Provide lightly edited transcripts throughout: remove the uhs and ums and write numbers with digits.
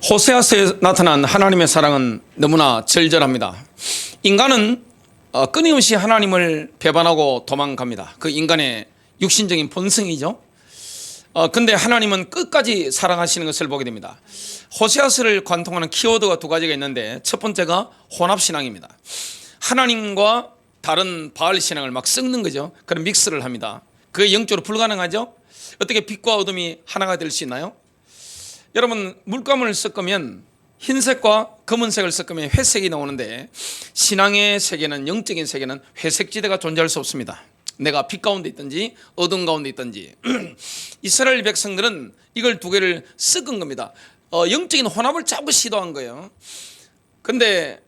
호세아서에 나타난 하나님의 사랑은 너무나 절절합니다. 인간은 끊임없이 하나님을 배반하고 도망갑니다. 그 인간의 육신적인 본성이죠. 근데 하나님은 끝까지 사랑하시는 것을 보게 됩니다. 호세아서를 관통하는 키워드가 두 가지가 있는데, 첫 번째가 혼합신앙입니다. 하나님과 다른 바알 신앙을 막 섞는 거죠. 그런 믹스를 합니다. 그게 영적으로 불가능하죠. 어떻게 빛과 어둠이 하나가 될 수 있나요? 여러분, 물감을 섞으면 흰색과 검은색을 섞으면 회색이 나오는데, 신앙의 세계는, 영적인 세계는 회색지대가 존재할 수 없습니다. 내가 빛 가운데 있든지 어둠 가운데 있든지. 이스라엘 백성들은 이걸 두 개를 섞은 겁니다. 영적인 혼합을 자꾸 시도한 거예요. 근데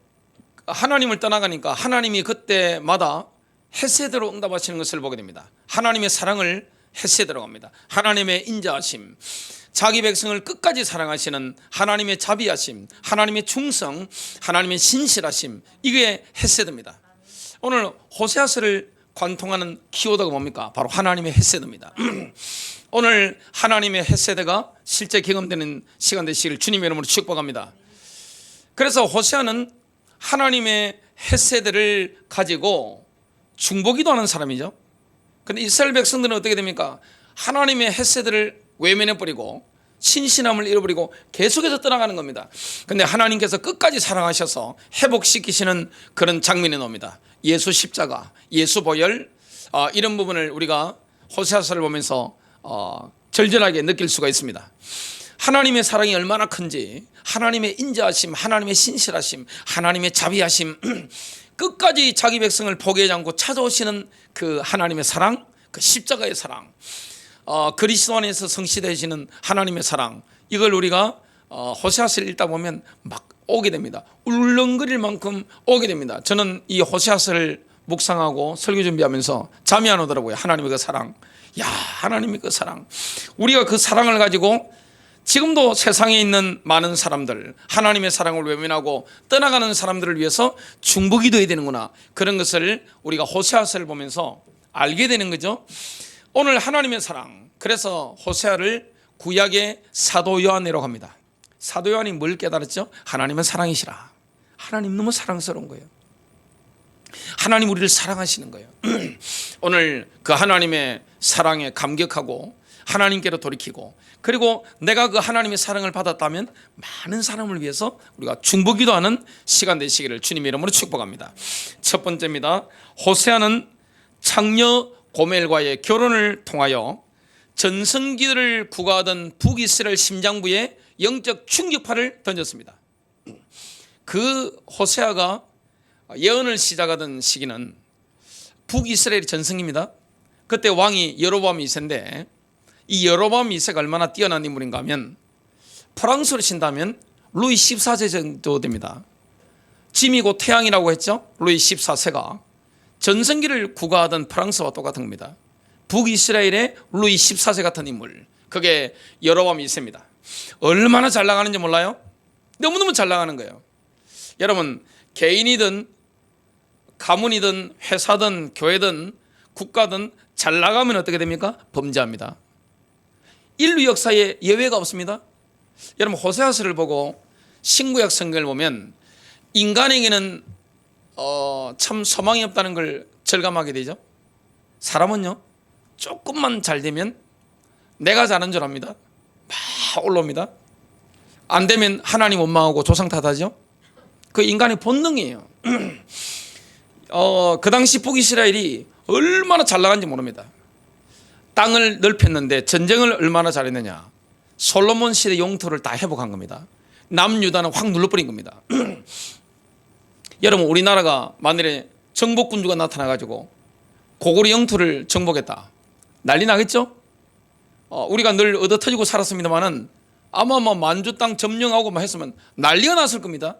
하나님을 떠나가니까 하나님이 그때마다 헤세드로 응답하시는 것을 보게 됩니다. 하나님의 사랑을 헤세드로 합니다. 하나님의 인자하심, 자기 백성을 끝까지 사랑하시는 하나님의 자비하심, 하나님의 충성, 하나님의 신실하심, 이게 헤세드입니다. 오늘 호세아서를 관통하는 키워드가 뭡니까? 바로 하나님의 헤세드입니다. 오늘 하나님의 헤세드가 실제 경험되는 시간 되시기를 주님의 이름으로 축복합니다. 그래서 호세아는 하나님의 헤세드를 가지고 중보기도하는 사람이죠. 그런데 이스라엘 백성들은 어떻게 됩니까? 하나님의 헤세드를 외면해버리고 신신함을 잃어버리고 계속해서 떠나가는 겁니다. 그런데 하나님께서 끝까지 사랑하셔서 회복시키시는 그런 장면이 나옵니다. 예수 십자가, 예수 보혈, 이런 부분을 우리가 호세아서를 보면서 절절하게 느낄 수가 있습니다. 하나님의 사랑이 얼마나 큰지, 하나님의 인자하심, 하나님의 신실하심, 하나님의 자비하심, 끝까지 자기 백성을 포기하지 않고 찾아오시는 그 하나님의 사랑, 그 십자가의 사랑, 그리스도 안에서 성취되시는 하나님의 사랑, 이걸 우리가 호세아서를 읽다 보면 막 오게 됩니다. 울렁거릴 만큼 오게 됩니다. 저는 이 호세아서를 묵상하고 설교 준비하면서 잠이 안 오더라고요. 하나님의 그 사랑, 야, 하나님의 그 사랑. 우리가 그 사랑을 가지고 지금도 세상에 있는 많은 사람들, 하나님의 사랑을 외면하고 떠나가는 사람들을 위해서 중보기도해야 되는구나, 그런 것을 우리가 호세아서를 보면서 알게 되는 거죠. 오늘 하나님의 사랑, 그래서 호세아를 구약의 사도 요한이라고 합니다. 사도 요한이 뭘 깨달았죠? 하나님은 사랑이시라. 하나님 너무 사랑스러운 거예요. 하나님 우리를 사랑하시는 거예요. 오늘 그 하나님의 사랑에 감격하고 하나님께로 돌이키고, 그리고 내가 그 하나님의 사랑을 받았다면 많은 사람을 위해서 우리가 중보기도하는 시간 되시기를 주님의 이름으로 축복합니다. 첫 번째입니다. 호세아는 창녀 고멜과의 결혼을 통하여 전성기를 구가하던 북이스라엘 심장부에 영적 충격파를 던졌습니다. 그 호세아가 예언을 시작하던 시기는 북이스라엘의 전성기입니다. 그때 왕이 여로보암 2세인데, 이 여로보암 2세가 얼마나 뛰어난 인물인가 하면, 프랑스로 친다면 루이 14세 정도 됩니다. 짐이 곧 태양이라고 했죠. 루이 14세가 전성기를 구가하던 프랑스와 똑같은 겁니다. 북이스라엘의 루이 14세 같은 인물, 그게 여로보암 2세입니다. 얼마나 잘 나가는지 몰라요? 너무너무 잘 나가는 거예요. 여러분, 개인이든 가문이든 회사든 교회든 국가든 잘 나가면 어떻게 됩니까? 범죄합니다. 인류 역사에 예외가 없습니다. 여러분, 호세아서를 보고 신구약 성경을 보면 인간에게는 참 소망이 없다는 걸 절감하게 되죠. 사람은요, 조금만 잘 되면 내가 잘한 줄 압니다. 막 올라옵니다. 안 되면 하나님 원망하고 조상 탓하죠. 그 인간의 본능이에요. 그 당시 북이스라엘이 얼마나 잘 나간지 모릅니다. 땅을 넓혔는데 전쟁을 얼마나 잘했느냐. 솔로몬 시대 영토를 다 회복한 겁니다. 남유다는 확 눌러버린 겁니다. 여러분, 우리나라가 만일에 정복군주가 나타나가지고 고구려 영토를 정복했다, 난리 나겠죠? 우리가 늘 얻어터지고 살았습니다만은 아마 만주 땅 점령하고 했으면 난리가 났을 겁니다.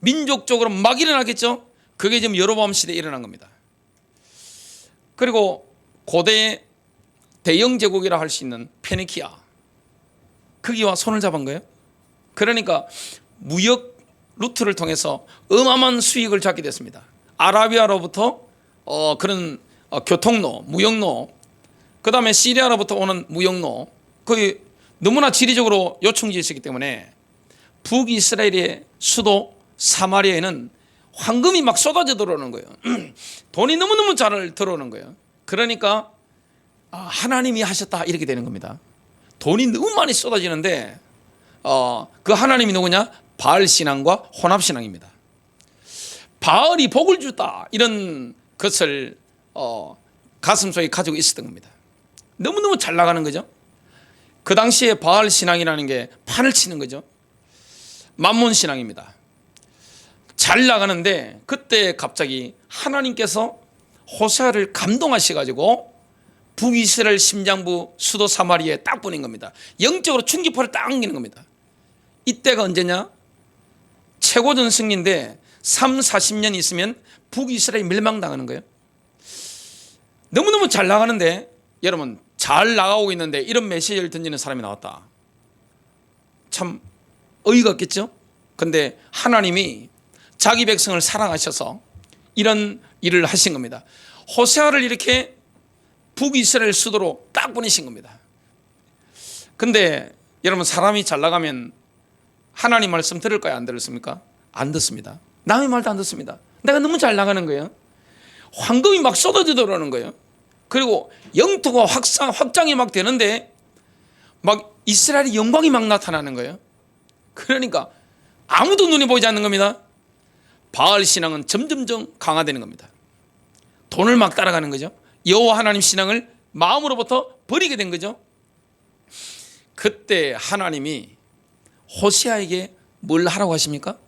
민족적으로 막 일어나겠죠? 그게 지금 여로보암 시대에 일어난 겁니다. 그리고 고대의 대영 제국이라 할 수 있는 페니키아, 거기와 손을 잡은 거예요. 그러니까 무역 루트를 통해서 어마어마한 수익을 잡게 됐습니다. 아라비아로부터 그런 교통로, 무역로, 그 다음에 시리아로부터 오는 무역로, 거의 너무나 지리적으로 요충지에 있었기 때문에 북이스라엘의 수도 사마리아에는 황금이 막 쏟아져 들어오는 거예요. 돈이 너무너무 잘 들어오는 거예요. 그러니까 하나님이 하셨다 이렇게 되는 겁니다. 돈이 너무 많이 쏟아지는데 그 하나님이 누구냐? 바알 신앙과 혼합 신앙입니다. 바알이 복을 주다 이런 것을 가슴속에 가지고 있었던 겁니다. 너무너무 잘 나가는 거죠. 그 당시에 바알 신앙이라는 게 판을 치는 거죠. 만몬 신앙입니다. 잘 나가는데 그때 갑자기 하나님께서 호세아를 감동하셔가지고 북이스라엘 심장부 수도 사마리아에 딱 보낸 겁니다. 영적으로 충격파를 딱 안기는 겁니다. 이때가 언제냐? 최고전 승리인데 30-40년 있으면 북이스라엘이 멸망당하는 거예요. 너무너무 잘 나가는데 여러분 잘 나가고 있는데 이런 메시지를 던지는 사람이 나왔다. 참 어이가 없겠죠? 근데 하나님이 자기 백성을 사랑하셔서 이런 일을 하신 겁니다. 호세아를 이렇게 북이스라엘 수도로 딱 보내신 겁니다. 근데 여러분 사람이 잘 나가면 하나님 말씀 들을까요? 안 들었습니까? 안 듣습니다. 남의 말도 안 듣습니다. 내가 너무 잘 나가는 거예요. 황금이 막 쏟아져 들어오는 거예요. 그리고 영토가 확장이 막 되는데 막 이스라엘의 영광이 막 나타나는 거예요. 그러니까 아무도 눈에 보이지 않는 겁니다. 바알 신앙은 점점점 강화되는 겁니다. 돈을 막 따라가는 거죠. 여호와 하나님 신앙을 마음으로부터 버리게 된 거죠. 그때 하나님이 호세아에게 뭘 하라고 하십니까?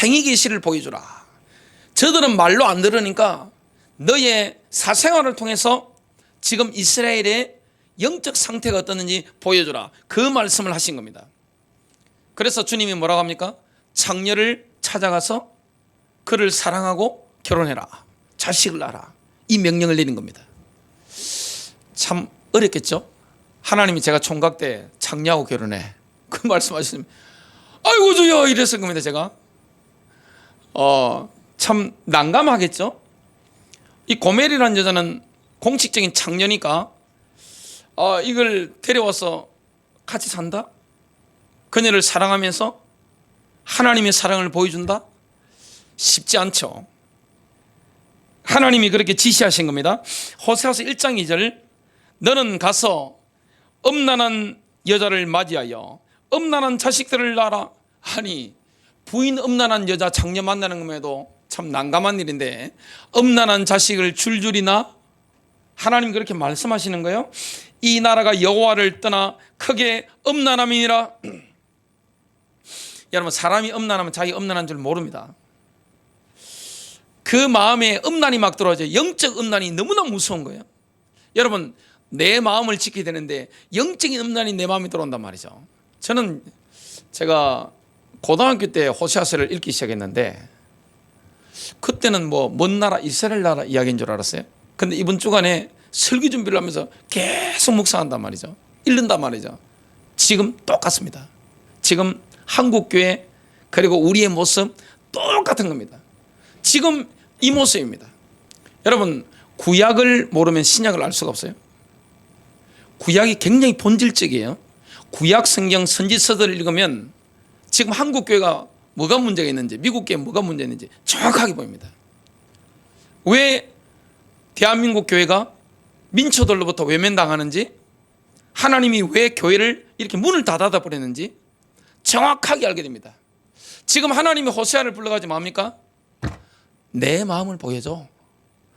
행위 계시를 보여주라. 저들은 말로 안 들으니까 너의 사생활을 통해서 지금 이스라엘의 영적 상태가 어떻는지 보여주라. 그 말씀을 하신 겁니다. 그래서 주님이 뭐라고 합니까? 창녀를 찾아가서 그를 사랑하고 결혼해라. 자식을 낳아라. 이 명령을 내린 겁니다. 참 어렵겠죠? 하나님이 제가 총각 때 창녀하고 결혼해. 그 말씀하시면 아이고 주여 이랬을 겁니다. 제가 참 난감하겠죠? 이 고멜이라는 여자는 공식적인 창녀니까 이걸 데려와서 같이 산다? 그녀를 사랑하면서 하나님의 사랑을 보여준다? 쉽지 않죠. 하나님이 그렇게 지시하신 겁니다. 호세아서 1장 2절 너는 가서 음란한 여자를 맞이하여 음란한 자식들을 낳아라. 아니 부인 음란한 여자 장녀 만나는 것에도 참 난감한 일인데 음란한 자식을 줄줄이 낳아? 하나님 그렇게 말씀하시는 거예요. 이 나라가 여호와를 떠나 크게 음란함이니라. 여러분 사람이 음란하면 자기 음란한 줄 모릅니다. 그 마음에 음란이 막 들어와요. 영적 음란이 너무나 무서운 거예요. 여러분 내 마음을 지켜야 되는데 영적인 음란이 내 마음에 들어온단 말이죠. 저는 제가 고등학교 때 호세아서를 읽기 시작했는데 그때는 뭐 먼 나라 이스라엘 나라 이야기인 줄 알았어요. 근데 이번 주간에 설교 준비를 하면서 계속 묵상한단 말이죠. 읽는단 말이죠. 지금 똑같습니다. 지금 한국교회 그리고 우리의 모습 똑같은 겁니다. 지금 이 모습입니다. 여러분 구약을 모르면 신약을 알 수가 없어요. 구약이 굉장히 본질적이에요. 구약 성경 선지서들을 읽으면 지금 한국교회가 뭐가 문제가 있는지 미국 교회 뭐가 문제가 있는지 정확하게 보입니다. 왜 대한민국 교회가 민초들로부터 외면당하는지 하나님이 왜 교회를 이렇게 문을 닫아 버렸는지 정확하게 알게 됩니다. 지금 하나님이 호세아를 불러가지고 뭡니까? 내 마음을 보여줘.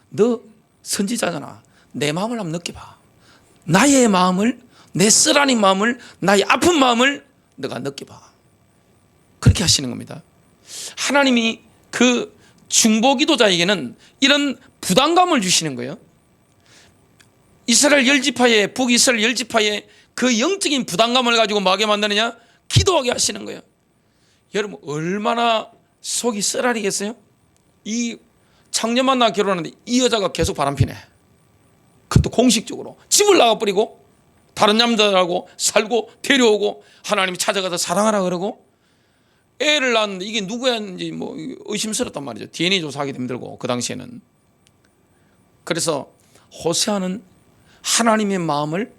너 선지자잖아. 내 마음을 한번 느껴봐. 나의 마음을 내 쓰라린 마음을 나의 아픈 마음을 너가 느껴봐. 그렇게 하시는 겁니다. 하나님이 그 중보기도자에게는 이런 부담감을 주시는 거예요. 이스라엘 10지파의 북이스라엘 10지파의 그 영적인 부담감을 가지고 뭐하게 만드느냐? 기도하게 하시는 거예요. 여러분 얼마나 속이 쓰라리겠어요? 이 창녀 만나 결혼하는데 이 여자가 계속 바람피네. 그것도 공식적으로 집을 나가버리고 다른 남자들하고 살고 데려오고 하나님이 찾아가서 사랑하라 그러고 애를 낳았는데 이게 누구였는지 뭐 의심스럽단 말이죠. DNA 조사하기도 힘들고 그 당시에는. 그래서 호세아는 하나님의 마음을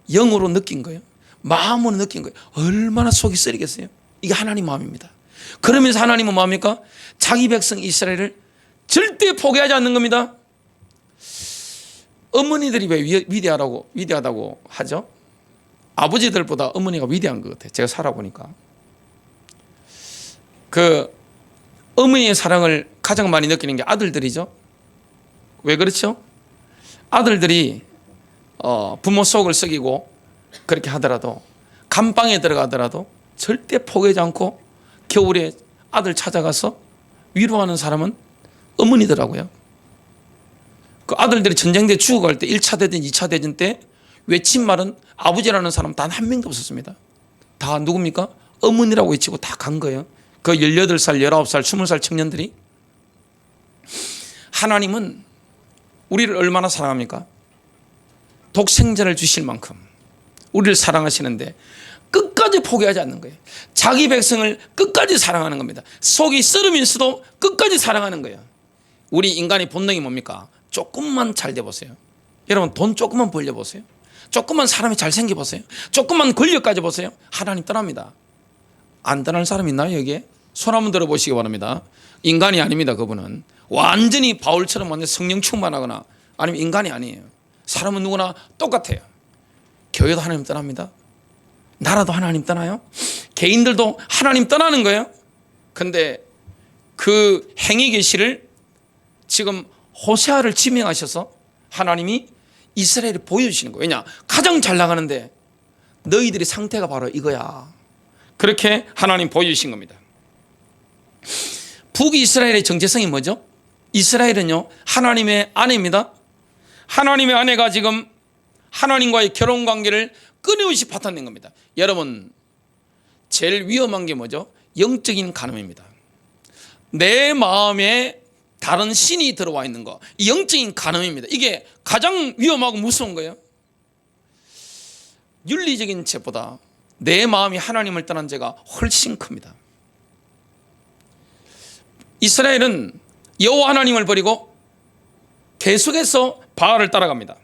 영으로 느낀 거예요. 마음으로 느낀 거예요. 얼마나 속이 쓰리겠어요. 이게 하나님 마음입니다. 그러면서 하나님은 뭐합니까? 자기 백성 이스라엘을 절대 포기하지 않는 겁니다. 어머니들이 왜 위대하다고 하죠? 아버지들보다 어머니가 위대한 것 같아요. 제가 살아보니까. 그 어머니의 사랑을 가장 많이 느끼는 게 아들들이죠. 왜 그렇죠? 아들들이 부모 속을 썩이고 그렇게 하더라도 감방에 들어가더라도 절대 포기하지 않고 겨울에 아들 찾아가서 위로하는 사람은 어머니더라고요. 그 아들들이 전쟁대 죽어갈 때 1차 대전, 2차 대전 때 외친 말은 아버지라는 사람 단 한 명도 없었습니다. 다 누굽니까? 어머니라고 외치고 다 간 거예요. 그 18살, 19살, 20살 청년들이. 하나님은 우리를 얼마나 사랑합니까? 독생자를 주실 만큼 우리를 사랑하시는데 끝까지 포기하지 않는 거예요. 자기 백성을 끝까지 사랑하는 겁니다. 속이 썰으면서도 끝까지 사랑하는 거예요. 우리 인간의 본능이 뭡니까? 조금만 잘 돼보세요. 여러분 돈 조금만 벌려보세요. 조금만 사람이 잘생겨 보세요. 조금만 권력 가져보세요. 하나님 떠납니다. 안 떠날 사람 있나요 여기에? 손 한번 들어보시기 바랍니다. 인간이 아닙니다. 그분은 완전히 바울처럼 완전 성령 충만하거나 아니면 인간이 아니에요. 사람은 누구나 똑같아요. 교회도 하나님 떠납니다. 나라도 하나님 떠나요. 개인들도 하나님 떠나는 거예요. 근데 그 행위 계시를 지금 호세아를 지명하셔서 하나님이 이스라엘에 보여주시는 거예요. 왜냐? 가장 잘 나가는데 너희들의 상태가 바로 이거야. 그렇게 하나님 보여주신 겁니다. 북이스라엘의 정체성이 뭐죠? 이스라엘은요 하나님의 아내입니다. 하나님의 아내가 지금 하나님과의 결혼관계를 끊임없이 파탄낸 겁니다. 여러분 제일 위험한 게 뭐죠? 영적인 간음입니다. 내 마음에 다른 신이 들어와 있는 거, 이 영적인 간음입니다. 이게 가장 위험하고 무서운 거예요. 윤리적인 죄보다 내 마음이 하나님을 떠난 죄가 훨씬 큽니다. 이스라엘은 여호와 하나님을 버리고 계속해서 바알을 따라갑니다.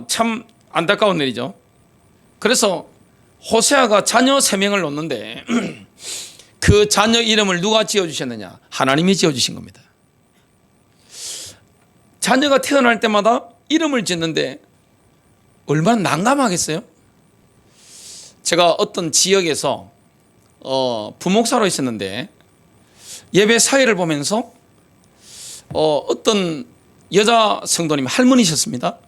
참 안타까운 일이죠. 그래서 호세아가 자녀 3명을 놓는데 그 자녀 이름을 누가 지어주셨느냐? 하나님이 지어주신 겁니다. 자녀가 태어날 때마다 이름을 짓는데 얼마나 난감하겠어요? 제가 어떤 지역에서 부목사로 있었는데 예배 사회를 보면서 어떤 여자 성도님 할머니셨습니다.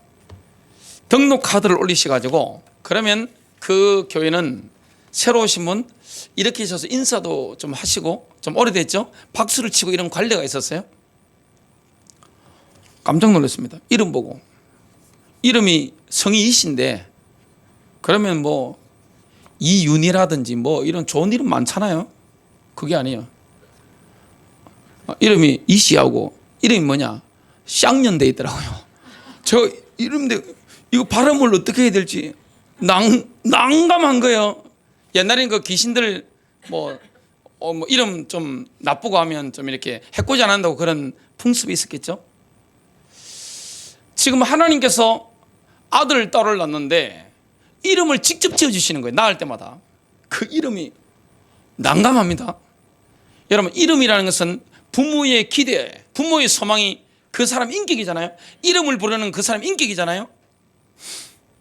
등록 카드를 올리셔가지고 그러면 그 교회는 새로 오신 분 이렇게 하셔서 인사도 좀 하시고 좀 오래됐죠? 박수를 치고 이런 관례가 있었어요. 깜짝 놀랐습니다. 이름 보고 이름이 성이 이신데 그러면 뭐 이윤이라든지 뭐 이런 좋은 이름 많잖아요. 그게 아니에요. 이름이 이씨하고 이름이 뭐냐? 쌍년돼 있더라고요. 저 이름인데 이거 발음을 어떻게 해야 될지 난감한 거예요. 옛날엔 그 귀신들 뭐 이름 좀 나쁘고 하면 좀 이렇게 해코지 안 한다고 그런 풍습이 있었겠죠. 지금 하나님께서 아들 딸을 낳는데 이름을 직접 지어주시는 거예요. 낳을 때마다. 그 이름이 난감합니다. 여러분 이름이라는 것은 부모의 기대, 부모의 소망이 그 사람 인격이잖아요. 이름을 부르는 그 사람 인격이잖아요.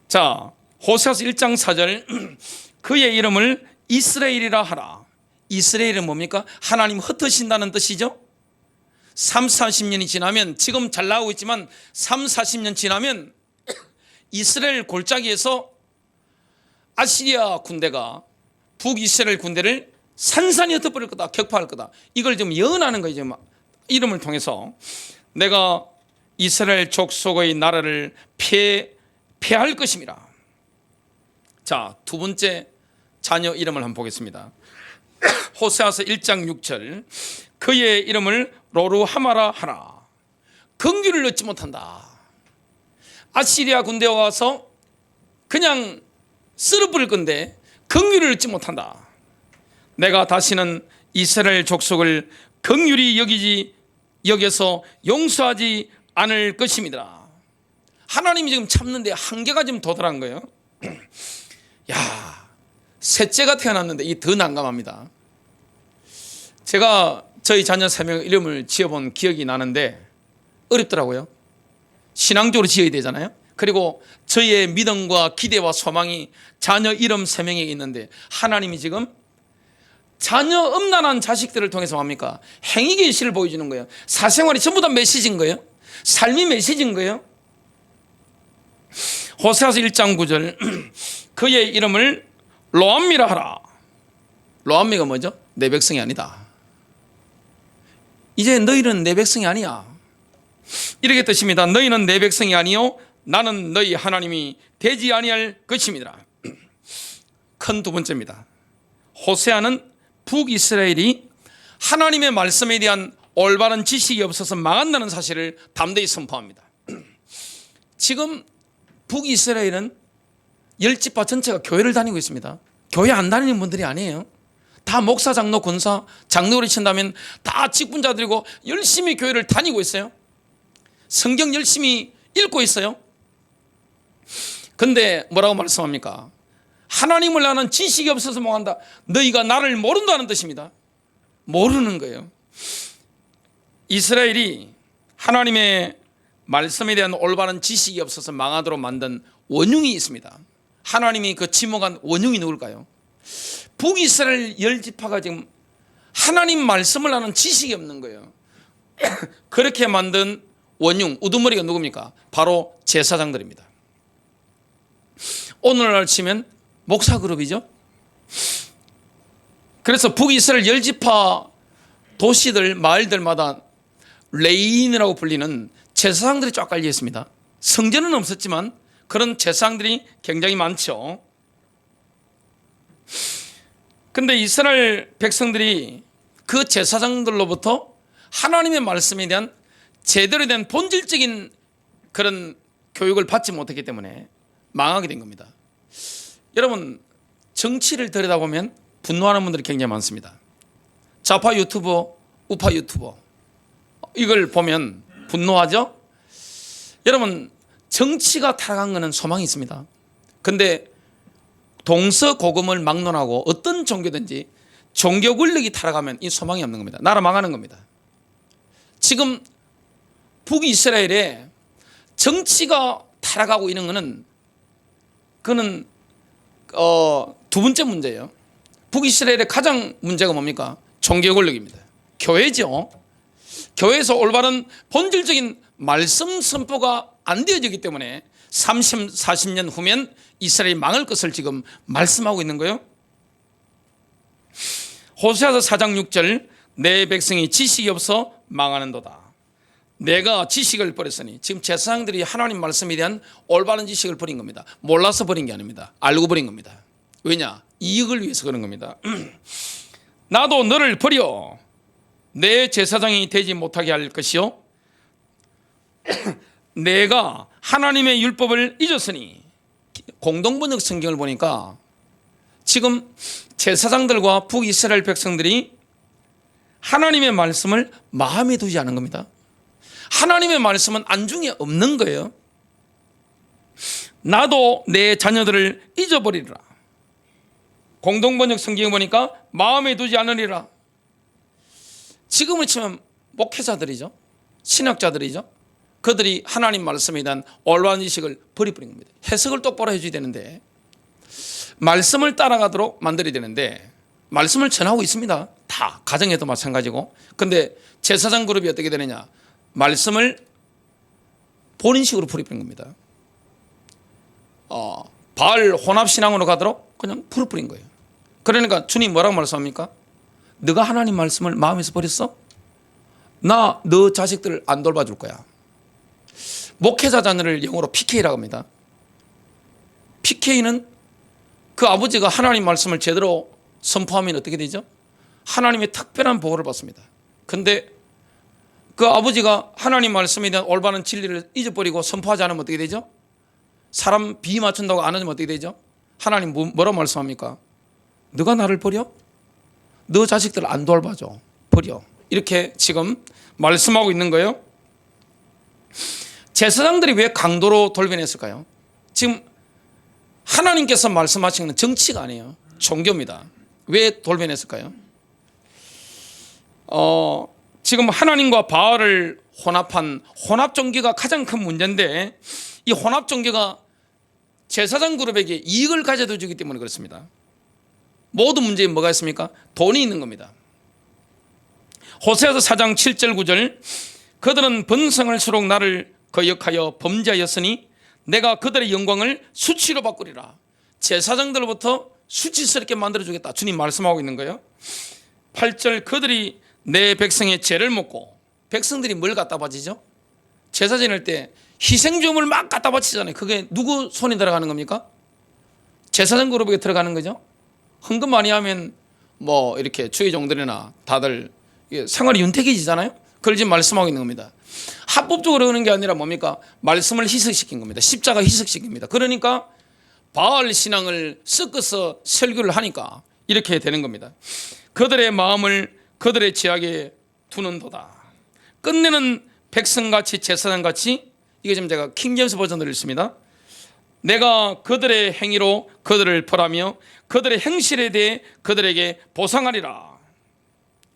자, 호세아서 1장 4절 그의 이름을 이스라엘이라 하라. 이스라엘은 뭡니까? 하나님 흩으신다는 뜻이죠. 30-40년이 지나면 지금 잘 나오고 있지만 30-40년 지나면 이스라엘 골짜기에서 아시리아 군대가 북이스라엘 군대를 산산이 흩어버릴 거다. 격파할 거다. 이걸 좀 예언하는 거예요. 지금 이름을 통해서 내가 이스라엘 족속의 나라를 폐할 것임이라. 자, 두 번째 자녀 이름을 한번 보겠습니다. 호세아서 1장 6절 그의 이름을 로루하마라 하라. 긍휼을 얻지 못한다. 아시리아 군대가 와서 그냥 쓸어버릴 건데 긍휼을 얻지 못한다. 내가 다시는 이스라엘 족속을 긍휼히 여겨서 용서하지 않을 것입니다. 하나님이 지금 참는데 한계가 좀 도달한 거예요. 야, 셋째가 태어났는데 이 더 난감합니다. 제가 저희 자녀 3명 이름을 지어본 기억이 나는데 어렵더라고요. 신앙적으로 지어야 되잖아요. 그리고 저희의 믿음과 기대와 소망이 자녀 이름 3명에 있는데 하나님이 지금 자녀 음란한 자식들을 통해서 뭡니까? 행위 계시를 보여주는 거예요. 사생활이 전부 다 메시지인 거예요. 삶이 메시지인 거예요. 호세아서 1장 9절 그의 이름을 로암미라 하라. 로암미가 뭐죠? 내 백성이 아니다. 이제 너희는 내 백성이 아니야. 이렇게 뜻입니다. 너희는 내 백성이 아니요 나는 너희 하나님이 되지 아니할 것입니다. 큰 두 번째입니다. 호세아는 북이스라엘이 하나님의 말씀에 대한 올바른 지식이 없어서 망한다는 사실을 담대히 선포합니다. 지금 북이스라엘은 열지파 전체가 교회를 다니고 있습니다. 교회 안 다니는 분들이 아니에요. 다 목사, 장로, 권사, 장로를 친다면 다 직분자들이고 열심히 교회를 다니고 있어요. 성경 열심히 읽고 있어요. 근데 뭐라고 말씀합니까? 하나님을 아는 지식이 없어서 망한다. 너희가 나를 모른다는 뜻입니다. 모르는 거예요. 이스라엘이 하나님의 말씀에 대한 올바른 지식이 없어서 망하도록 만든 원흉이 있습니다. 하나님이 그 지목한 원흉이 누굴까요? 북이스라엘 10지파가 지금 하나님 말씀을 아는 지식이 없는 거예요. 그렇게 만든 원흉, 우두머리가 누굽니까? 바로 제사장들입니다. 오늘날 치면 목사 그룹이죠. 그래서 북이스라엘 10지파 도시들, 마을들마다 레인이라고 불리는 제사장들이 쫙 깔려 있습니다. 성전은 없었지만 그런 제사장들이 굉장히 많죠. 근데 이스라엘 백성들이 그 제사장들로부터 하나님의 말씀에 대한 제대로 된 본질적인 그런 교육을 받지 못했기 때문에 망하게 된 겁니다. 여러분, 정치를 들여다보면 분노하는 분들이 굉장히 많습니다. 좌파 유튜버, 우파 유튜버 이걸 보면 분노하죠? 여러분, 정치가 타락한 것은 소망이 있습니다. 근데 동서고금을 막론하고 어떤 종교든지 종교 권력이 타락하면 이 소망이 없는 겁니다. 나라 망하는 겁니다. 지금 북이스라엘에 정치가 타락하고 있는 것은 그는 두 번째 문제예요. 북이스라엘의 가장 문제가 뭡니까? 종교 권력입니다. 교회죠. 교회에서 올바른 본질적인 말씀 선포가 안 되어지기 때문에 30, 40년 후면 이스라엘이 망할 것을 지금 말씀하고 있는 거예요. 호세아서 4장 6절 내 백성이 지식이 없어 망하는도다. 내가 지식을 버렸으니 지금 제사장들이 하나님 말씀에 대한 올바른 지식을 버린 겁니다. 몰라서 버린 게 아닙니다. 알고 버린 겁니다. 왜냐? 이익을 위해서 그런 겁니다. 나도 너를 버려 내 제사장이 되지 못하게 할 것이요 내가 하나님의 율법을 잊었으니. 공동번역 성경을 보니까 지금 제사장들과 북이스라엘 백성들이 하나님의 말씀을 마음에 두지 않은 겁니다. 하나님의 말씀은 안중에 없는 거예요. 나도 내 자녀들을 잊어버리리라. 공동번역 성경을 보니까 마음에 두지 않으리라. 지금은 치면 목회자들이죠. 신학자들이죠. 그들이 하나님 말씀에 대한 올바른 지식을 버려버린 겁니다. 해석을 똑바로 해줘야 되는데 말씀을 따라가도록 만들어야 되는데 말씀을 전하고 있습니다. 다 가정에도 마찬가지고. 근데 제사장 그룹이 어떻게 되느냐? 말씀을 본인식으로 버려버린 겁니다. 바알 혼합신앙으로 가도록 그냥 풀어버린 거예요. 그러니까 주님 뭐라고 말씀합니까? 너가 하나님 말씀을 마음에서 버렸어? 나 너 자식들을 안 돌봐줄 거야. 목회자 자녀를 영어로 PK라고 합니다. PK는 그 아버지가 하나님 말씀을 제대로 선포하면 어떻게 되죠? 하나님의 특별한 보호를 받습니다. 근데 그 아버지가 하나님 말씀에 대한 올바른 진리를 잊어버리고 선포하지 않으면 어떻게 되죠? 사람 비 맞춘다고 안 하면 어떻게 되죠? 하나님 뭐라고 말씀합니까? 너가 나를 버려? 너 자식들 안 돌봐줘. 버려. 이렇게 지금 말씀하고 있는 거예요. 제사장들이 왜 강도로 돌변했을까요? 지금 하나님께서 말씀하시는 건 정치가 아니에요. 종교입니다. 왜 돌변했을까요? 지금 하나님과 바알을 혼합한 혼합 종교가 가장 큰 문제인데, 이 혼합 종교가 제사장 그룹에게 이익을 가져다 주기 때문에 그렇습니다. 모든 문제에 뭐가 있습니까? 돈이 있는 겁니다. 호세아서 4장 7절 9절, 그들은 번성할수록 나를 거역하여 범죄하였으니 내가 그들의 영광을 수치로 바꾸리라. 제사장들로부터 수치스럽게 만들어주겠다, 주님 말씀하고 있는 거예요. 8절, 그들이 내 백성의 죄를 묻고, 백성들이 뭘 갖다 바치죠? 제사 지낼 때 희생주음을 막 갖다 바치잖아요. 그게 누구 손이 들어가는 겁니까? 제사장 그룹에 들어가는 거죠. 헌금 많이 하면 뭐 이렇게 주의 종들이나 다들 생활이 윤택해지잖아요. 그걸 지금 말씀하고 있는 겁니다. 합법적으로 하는 게 아니라 뭡니까? 말씀을 희석시킨 겁니다. 십자가 희석시킵니다. 그러니까 바알 신앙을 섞어서 설교를 하니까 이렇게 되는 겁니다. 그들의 마음을 그들의 죄악에 두는도다. 끝내는 백성같이 제사장같이, 이게 지금 제가 킹제임스 버전으로 읽습니다. 내가 그들의 행위로 그들을 벌하며 그들의 행실에 대해 그들에게 보상하리라.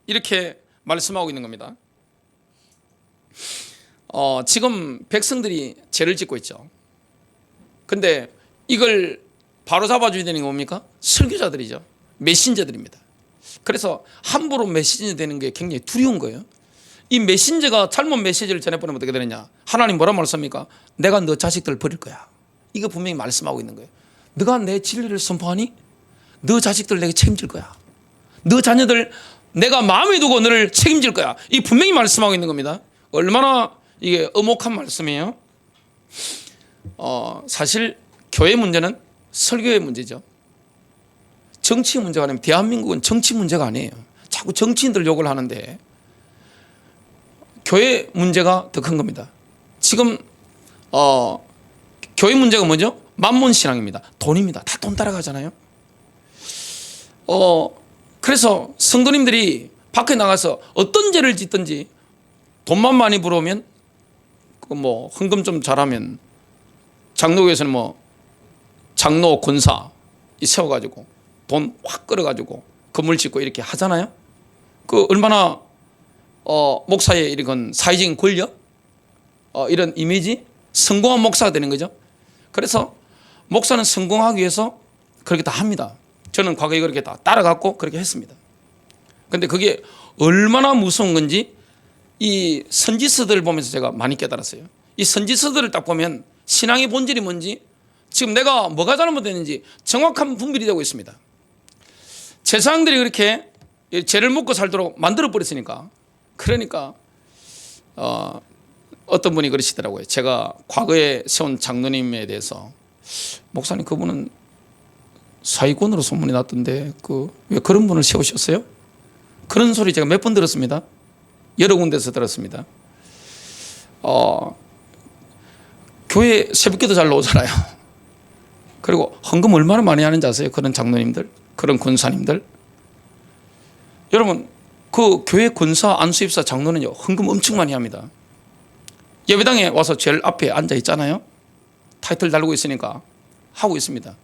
이렇게 말씀하고 있는 겁니다. 지금 백성들이 죄를 짓고 있죠. 근데 이걸 바로 잡아줘야 되는 게 뭡니까? 설교자들이죠. 메신저들입니다. 그래서 함부로 메신저 되는 게 굉장히 두려운 거예요. 이 메신저가 잘못 메시지를 전해보내면 어떻게 되느냐? 하나님 뭐라 말씀합니까? 내가 너 자식들을 버릴 거야. 이거 분명히 말씀하고 있는 거예요. 너가 내 진리를 선포하니 너 자식들 내게 책임질 거야. 너 자녀들 내가 마음에 두고 너를 책임질 거야. 이 분명히 말씀하고 있는 겁니다. 얼마나 이게 엄혹한 말씀이에요. 사실 교회 문제는 설교의 문제죠. 정치 문제가 아니면, 대한민국은 정치 문제가 아니에요. 자꾸 정치인들 욕을 하는데 교회 문제가 더 큰 겁니다. 지금 교회 문제가 뭐죠? 만몬신앙입니다. 돈입니다. 다 돈 따라가잖아요. 그래서 성도님들이 밖에 나가서 어떤 죄를 짓든지 돈만 많이 벌어오면, 뭐 헌금 좀 잘하면 장로교에서는 뭐 장로 권사 세워가지고 돈 확 끌어가지고 건물 짓고 이렇게 하잖아요. 그 얼마나 목사의 이런 사회적인 권력, 이런 이미지, 성공한 목사가 되는 거죠. 그래서 목사는 성공하기 위해서 그렇게 다 합니다. 저는 과거에 그렇게 다 따라갔고 그렇게 했습니다. 근데 그게 얼마나 무서운 건지 이 선지서들을 보면서 제가 많이 깨달았어요. 이 선지서들을 딱 보면 신앙의 본질이 뭔지, 지금 내가 뭐가 잘못됐는지 정확한 분별이 되고 있습니다. 제사장들이 그렇게 죄를 묻고 살도록 만들어 버렸으니까. 그러니까 어떤 분이 그러시더라고요. 제가 과거에 세운 장로님에 대해서, 목사님 그분은 사기꾼으로 소문이 났던데 왜 그런 분을 세우셨어요? 그런 소리 제가 몇 번 들었습니다. 여러 군데서 들었습니다. 교회 새벽기도 잘 나오잖아요. 그리고 헌금 얼마나 많이 하는지 아세요? 그런 장로님들, 그런 권사님들. 여러분, 그 교회 권사, 안수입사, 장로는요 헌금 엄청 많이 합니다. 예배당에 와서 제일 앞에 앉아 있잖아요. 타이틀 달고 있으니까 하고 있습니다.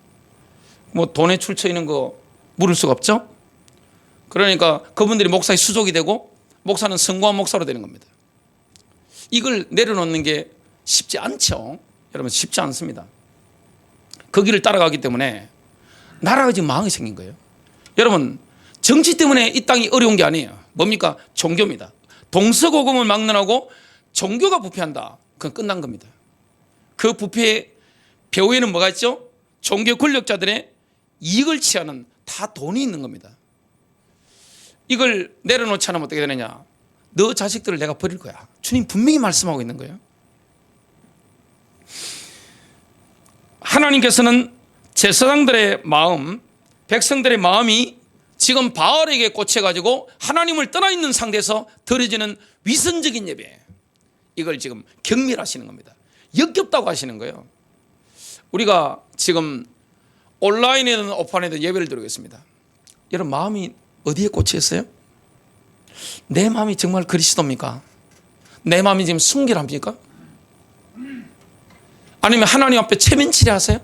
뭐 돈에 출처 있는 거 물을 수가 없죠. 그러니까 그분들이 목사의 수족이 되고 목사는 성공한 목사로 되는 겁니다. 이걸 내려놓는 게 쉽지 않죠. 여러분, 쉽지 않습니다. 그 길을 따라가기 때문에 나라가 지금 망하게 생긴 거예요. 여러분, 정치 때문에 이 땅이 어려운 게 아니에요. 뭡니까? 종교입니다. 동서고금을 막론하고 종교가 부패한다. 그건 끝난 겁니다. 그 부패의 배후에는 뭐가 있죠? 종교 권력자들의 이익을 취하는, 다 돈이 있는 겁니다. 이걸 내려놓지 않으면 어떻게 되느냐? 너 자식들을 내가 버릴 거야. 주님 분명히 말씀하고 있는 거예요. 하나님께서는 제사장들의 마음, 백성들의 마음이 지금 바알에게 꽂혀가지고 하나님을 떠나 있는 상태에서 드려지는 위선적인 예배, 이걸 지금 경멸하시는 겁니다. 역겹다고 하시는 거예요. 우리가 지금 온라인이든 오프라인이든 예배를 드리고 있습니다. 여러분, 마음이 어디에 꽂혀 있어요? 내 마음이 정말 그리스도입니까? 내 마음이 지금 순결합니까? 아니면 하나님 앞에 체면치레 하세요?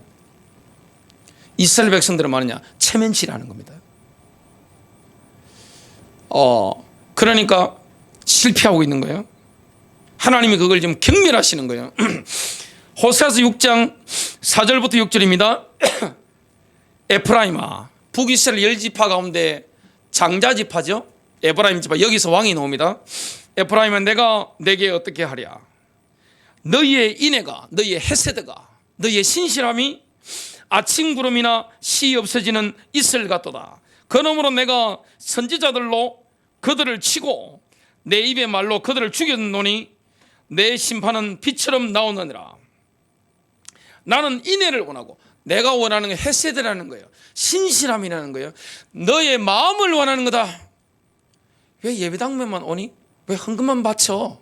이스라엘 백성들은 말하냐, 체면치라는 겁니다. 그러니까 실패하고 있는 거예요. 하나님이 그걸 좀 경멸하시는 거예요. 호세아서 6장 4절부터 6절입니다. 에프라임아, 북이스라엘 10지파 가운데 장자지파죠. 에프라임 지파, 여기서 왕이 나옵니다. 에프라임아, 내가 내게 어떻게 하랴? 너희의 인애가, 너희의 헤세드가, 너희의 신실함이 아침 구름이나 시 없어지는 이슬 같도다. 그러므로 내가 선지자들로 그들을 치고 내 입의 말로 그들을 죽였노니 내 심판은 빛처럼 나오느니라. 나는 인애를 원하고, 내가 원하는 게 헤세드라는 거예요. 신실함이라는 거예요. 너의 마음을 원하는 거다. 왜 예배당면만 오니? 왜 헌금만 바쳐?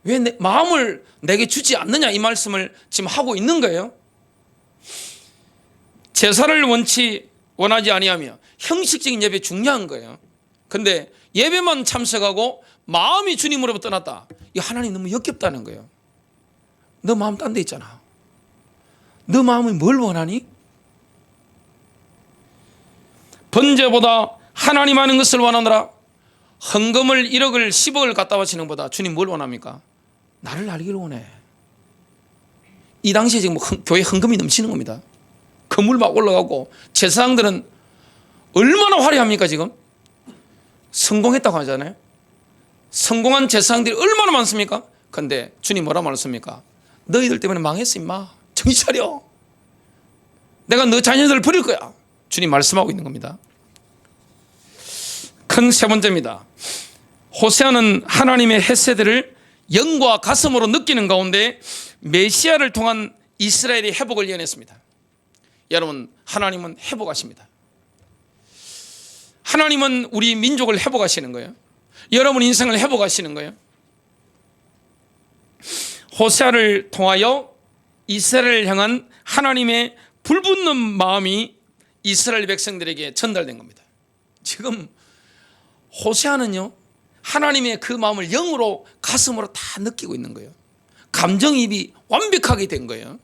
왜 내 마음을 내게 주지 않느냐, 이 말씀을 지금 하고 있는 거예요. 제사를 원하지 아니하며, 형식적인 예배 중요한 거예요. 근데 예배만 참석하고 마음이 주님으로부터 떠났다. 이 하나님 너무 역겹다는 거예요. 너 마음 딴 데 있잖아. 너 마음이 뭘 원하니? 번제보다 하나님 하는 것을 원하노라. 헌금을 1억을 10억을 갖다 바치는 것보다 주님 뭘 원합니까? 나를 알기를 원해. 이 당시에 지금 교회 헌금이 넘치는 겁니다. 건물 막 올라가고, 제사장들은 얼마나 화려합니까? 지금 성공했다고 하잖아요. 성공한 제사장들이 얼마나 많습니까? 근데 주님 뭐라 말했습니까? 너희들 때문에 망했어 임마. 정신 차려. 내가 너 자녀들을 버릴 거야. 주님 말씀하고 있는 겁니다. 큰 세 번째입니다. 호세아는 하나님의 헤세드를 영과 가슴으로 느끼는 가운데 메시아를 통한 이스라엘의 회복을 예언했습니다. 여러분, 하나님은 회복하십니다. 하나님은 우리 민족을 회복하시는 거예요. 여러분 인생을 회복하시는 거예요. 호세아를 통하여 이스라엘을 향한 하나님의 불붙는 마음이 이스라엘 백성들에게 전달된 겁니다. 지금 호세아는요, 하나님의 그 마음을 영으로, 가슴으로 다 느끼고 있는 거예요. 감정이입이 완벽하게 된 거예요.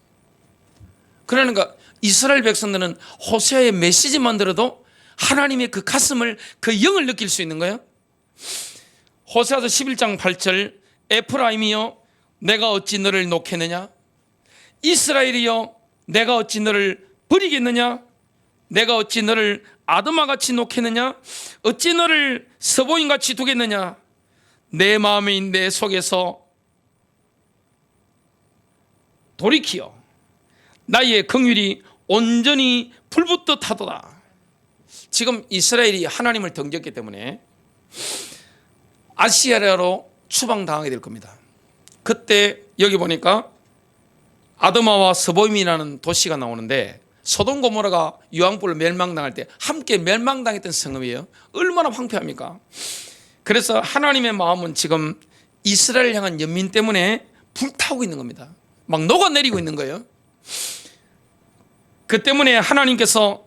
그러니까 이스라엘 백성들은 호세아의 메시지만 들어도 하나님의 그 가슴을, 그 영을 느낄 수 있는 거예요. 호세아서 11장 8절, 에프라임이여 내가 어찌 너를 놓겠느냐? 이스라엘이여 내가 어찌 너를 버리겠느냐? 내가 어찌 너를 아드마같이 놓겠느냐? 어찌 너를 서보인같이 두겠느냐? 내 마음이 내 속에서 돌이키어 나의 긍휼이 온전히 불붙듯 하도다. 지금 이스라엘이 하나님을 등졌기 때문에 아시리아로 추방당하게 될 겁니다. 그때 여기 보니까 아드마와 스보임이라는 도시가 나오는데, 소돔 고모라가 유황불로 멸망당할 때 함께 멸망당했던 성읍이에요. 얼마나 황폐합니까? 그래서 하나님의 마음은 지금 이스라엘 향한 연민 때문에 불타고 있는 겁니다. 막 녹아내리고 있는 거예요. 그 때문에 하나님께서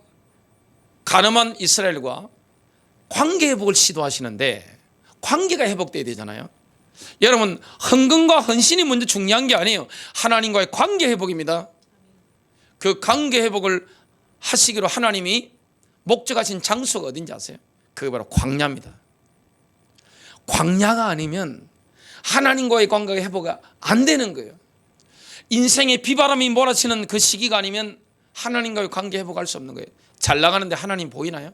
가늠한 이스라엘과 관계 회복을 시도하시는데, 관계가 회복돼야 되잖아요. 여러분, 헌금과 헌신이 먼저 중요한 게 아니에요. 하나님과의 관계 회복입니다. 그 관계 회복을 하시기로 하나님이 목적하신 장소가 어딘지 아세요? 그게 바로 광야입니다. 광야가 아니면 하나님과의 관계가 회복이 안 되는 거예요. 인생의 비바람이 몰아치는 그 시기가 아니면 하나님과의 관계 회복할 수 없는 거예요. 잘 나가는데 하나님 보이나요?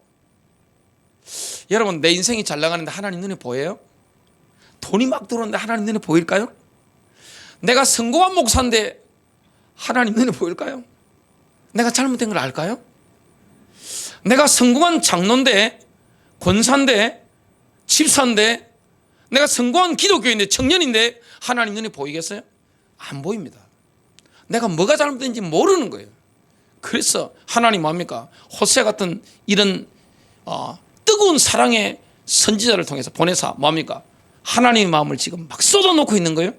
여러분, 내 인생이 잘 나가는데 하나님 눈에 보여요? 돈이 막 들어오는데 하나님 눈에 보일까요? 내가 성공한 목사인데 하나님 눈에 보일까요? 내가 잘못된 걸 알까요? 내가 성공한 장로인데, 권사인데, 집사인데, 내가 성공한 기독교인데, 청년인데 하나님 눈에 보이겠어요? 안 보입니다. 내가 뭐가 잘못된지 모르는 거예요. 그래서 하나님 뭡니까? 호세 같은 이런 뜨거운 사랑의 선지자를 통해서 보내서 뭡니까? 하나님의 마음을 지금 막 쏟아놓고 있는 거예요.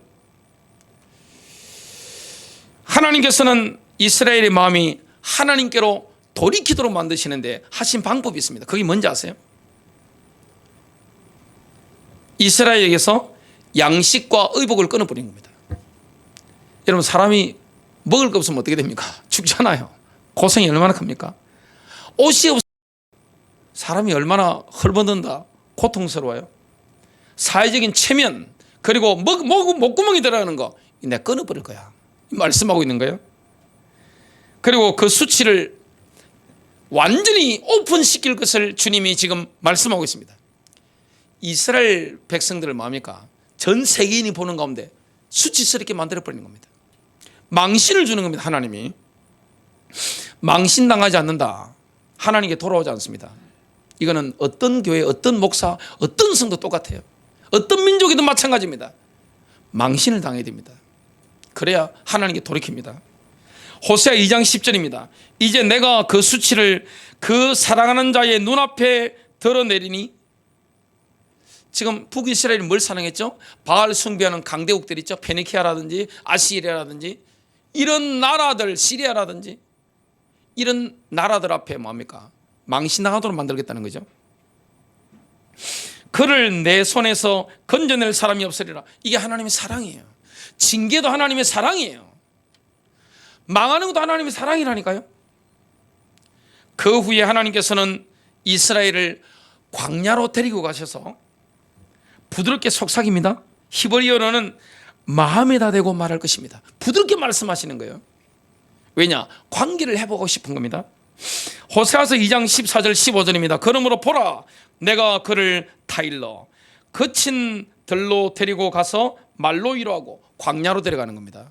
하나님께서는 이스라엘의 마음이 하나님께로 돌이키도록 만드시는데 하신 방법이 있습니다. 그게 뭔지 아세요? 이스라엘에게서 양식과 의복을 끊어버린 겁니다. 여러분, 사람이 먹을 거 없으면 어떻게 됩니까? 죽잖아요. 고생이 얼마나 큽니까? 옷이 없 사람이 얼마나 헐벗는다, 고통스러워요. 사회적인 체면, 그리고 목구멍이 들어가는 거 내가 끊어버릴 거야, 말씀하고 있는 거예요. 그리고 그 수치를 완전히 오픈시킬 것을 주님이 지금 말씀하고 있습니다. 이스라엘 백성들을 뭐합니까? 전 세계인이 보는 가운데 수치스럽게 만들어버리는 겁니다. 망신을 주는 겁니다. 하나님이 망신당하지 않는다, 하나님께 돌아오지 않습니다. 이거는 어떤 교회, 어떤 목사, 어떤 성도 똑같아요. 어떤 민족이든 마찬가지입니다. 망신을 당해야 됩니다. 그래야 하나님께 돌이킵니다. 호세아 2장 10절입니다. 이제 내가 그 수치를 그 사랑하는 자의 눈앞에 드러내리니, 지금 북이스라엘이 뭘 사랑했죠? 바알 숭배하는 강대국들 있죠? 페니키아라든지 아시리아라든지 이런 나라들, 시리아라든지 이런 나라들 앞에 뭐합니까? 망신당하도록 만들겠다는 거죠. 그를 내 손에서 건져낼 사람이 없으리라. 이게 하나님의 사랑이에요. 징계도 하나님의 사랑이에요. 망하는 것도 하나님의 사랑이라니까요. 그 후에 하나님께서는 이스라엘을 광야로 데리고 가셔서 부드럽게 속삭입니다. 히브리어로는 마음에다 대고 말할 것입니다. 부드럽게 말씀하시는 거예요. 왜냐? 관계를 해보고 싶은 겁니다. 호세아서 2장 14절 15절입니다. 그러므로 보라, 내가 그를 타일러 거친 들로 데리고 가서 말로 위로하고 광야로 데려가는 겁니다.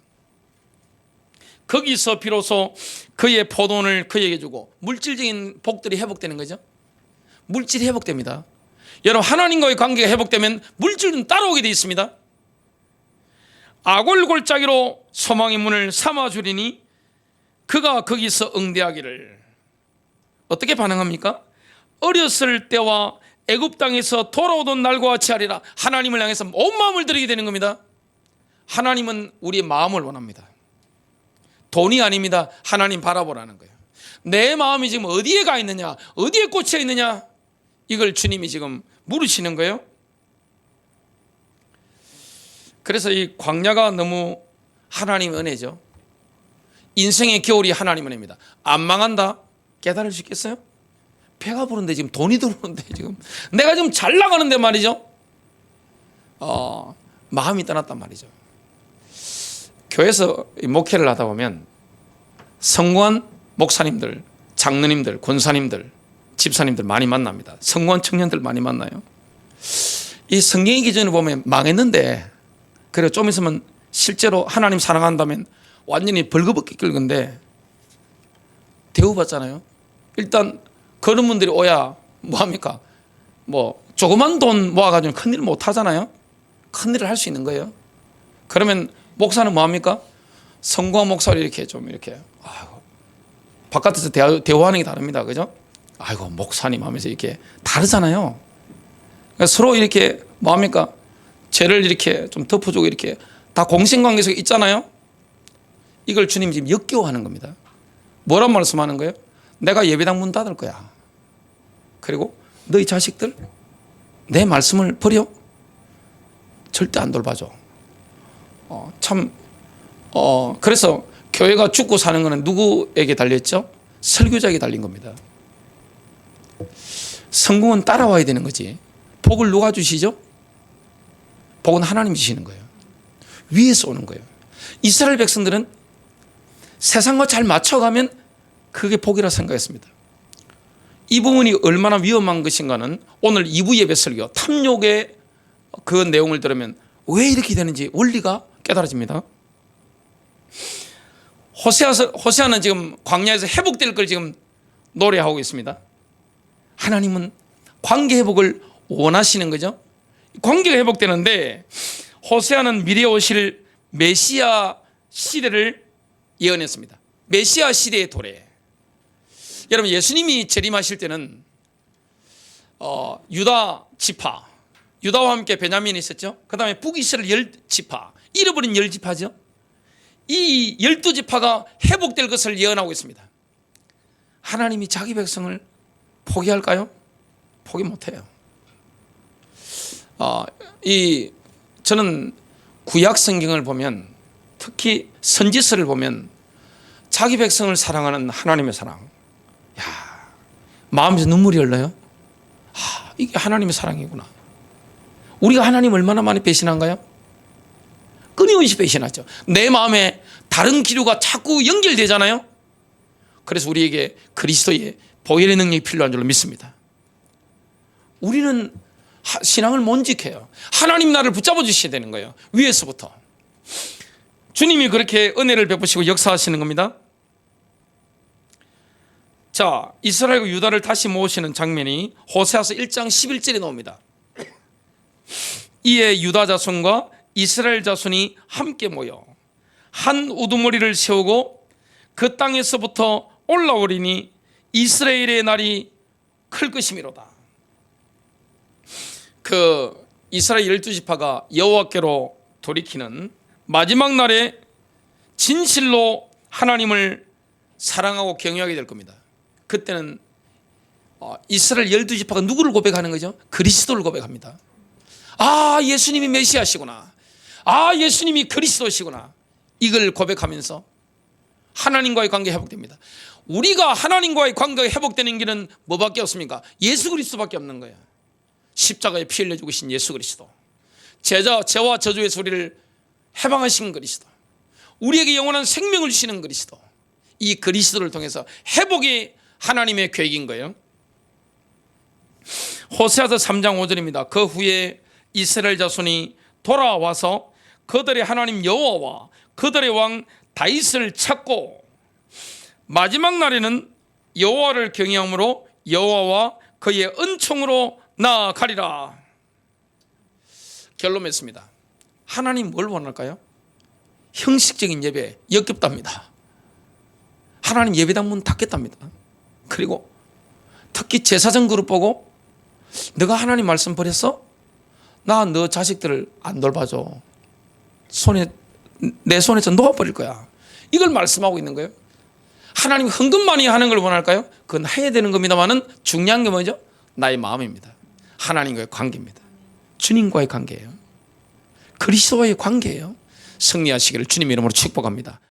거기서 비로소 그의 포도원을 그에게 주고 물질적인 복들이 회복되는 거죠. 물질이 회복됩니다. 여러분, 하나님과의 관계가 회복되면 물질은 따라오게 되어 있습니다. 아골골짜기로 소망의 문을 삼아주리니 그가 거기서 응대하기를. 어떻게 반응합니까? 어렸을 때와 애굽 땅에서 돌아오던 날과 같이 하리라. 하나님을 향해서 온 마음을 드리게 되는 겁니다. 하나님은 우리의 마음을 원합니다. 돈이 아닙니다. 하나님 바라보라는 거예요. 내 마음이 지금 어디에 가 있느냐, 어디에 꽂혀 있느냐, 이걸 주님이 지금 물으시는 거예요. 그래서 이 광야가 너무 하나님의 은혜죠. 인생의 겨울이 하나님의 은혜입니다. 안 망한다 깨달을 수 있겠어요? 배가 부른데 지금 돈이 들어오는데 지금 내가 지금 잘 나가는데 말이죠. 마음이 떠났단 말이죠. 교회에서 목회를 하다 보면 성공한 목사님들, 장로님들, 권사님들, 집사님들 많이 만납니다. 성공한 청년들 많이 만나요. 이 성경의 기준을 보면 망했는데, 그리고 좀 있으면 실제로 하나님 사랑한다면 완전히 벌거벗기 끓건데 대우받잖아요. 일단 그런 분들이 오야 뭐합니까? 뭐 조그만 돈 모아가지고 큰일 못 하잖아요. 큰일을 할 수 있는 거예요. 그러면 목사는 뭐합니까? 성공한 목사를 이렇게 좀 이렇게 바깥에서 대화하는 게 다릅니다. 그죠? 아이고 목사님 하면서 이렇게 다르잖아요. 그러니까 서로 이렇게 뭐합니까? 죄를 이렇게 좀 덮어주고 이렇게 다 공생관계 속에 있잖아요. 이걸 주님이 지금 역겨워하는 겁니다. 뭐란 말씀하는 거예요? 내가 예배당 문 닫을 거야. 그리고 너희 자식들 내 말씀을 버려? 절대 안 돌봐줘. 그래서 교회가 죽고 사는 거는 누구에게 달렸죠? 설교자에게 달린 겁니다. 성공은 따라와야 되는 거지. 복을 누가 주시죠? 복은 하나님이 주시는 거예요. 위에서 오는 거예요. 이스라엘 백성들은 세상과 잘 맞춰가면 그게 복이라 생각했습니다. 이 부분이 얼마나 위험한 것인가는 오늘 2부 예배 설교 탐욕의 그 내용을 들으면 왜 이렇게 되는지 원리가 깨달아집니다. 호세아는 지금 광야에서 회복될 걸 지금 노래하고 있습니다. 하나님은 관계 회복을 원하시는 거죠. 관계가 회복되는데 호세아는 미래에 오실 메시아 시대를 예언했습니다. 메시아 시대의 도래. 여러분, 예수님이 재림하실 때는 유다 지파, 유다와 함께 베냐민이 있었죠. 그 다음에 북이스라엘 10지파, 잃어버린 10지파죠. 이 12지파가 회복될 것을 예언하고 있습니다. 하나님이 자기 백성을 포기할까요? 포기 못해요. 저는 구약 성경을 보면, 특히 선지서를 보면 자기 백성을 사랑하는 하나님의 사랑. 야, 마음에서 눈물이 흘러요. 이게 하나님의 사랑이구나. 우리가 하나님 얼마나 많이 배신한가요? 끊임없이 배신하죠. 내 마음에 다른 기류가 자꾸 연결되잖아요. 그래서 우리에게 그리스도의 보혈의 능력이 필요한 줄로 믿습니다. 우리는 신앙을 못 지켜요. 하나님 나를 붙잡아 주셔야 되는 거예요. 위에서부터. 주님이 그렇게 은혜를 베푸시고 역사하시는 겁니다. 자, 이스라엘과 유다를 다시 모으시는 장면이 호세아서 1장 11절에 나옵니다. 이에 유다 자손과 이스라엘 자손이 함께 모여 한 우두머리를 세우고 그 땅에서부터 올라오리니 이스라엘의 날이 클 것이미로다. 그 이스라엘 12지파가 여호와께로 돌이키는 마지막 날에 진실로 하나님을 사랑하고 경외하게 될 겁니다. 그때는 이스라엘 12지파가 누구를 고백하는 거죠? 그리스도를 고백합니다. 예수님이 메시아시구나. 예수님이 그리스도시구나. 이걸 고백하면서 하나님과의 관계가 회복됩니다. 우리가 하나님과의 관계가 회복되는 길은 뭐밖에 없습니까? 예수 그리스도밖에 없는 거예요. 십자가에 피 흘려 죽으신 예수 그리스도. 죄와 저주의 소리를 해방하신 그리스도. 우리에게 영원한 생명을 주시는 그리스도. 이 그리스도를 통해서 회복이 하나님의 계획인 거예요. 호세아서 3장 5절입니다. 그 후에 이스라엘 자손이 돌아와서 그들의 하나님 여호와와 그들의 왕 다윗을 찾고 마지막 날에는 여호와를 경외함으로 여호와와 그의 은총으로 나아가리라. 결론 맺습니다. 하나님 뭘 원할까요? 형식적인 예배 역겹답니다. 하나님 예배당 문 닫겠답니다. 그리고 특히 제사장 그룹 보고 너가 하나님 말씀 버렸어? 나 너 자식들을 안 돌봐줘. 내 손에서 놓아버릴 거야. 이걸 말씀하고 있는 거예요. 하나님 헌금만이 하는 걸 원할까요? 그건 해야 되는 겁니다만은 중요한 게 뭐죠? 나의 마음입니다. 하나님과의 관계입니다. 주님과의 관계예요. 그리스도와의 관계예요. 승리하시기를 주님 이름으로 축복합니다.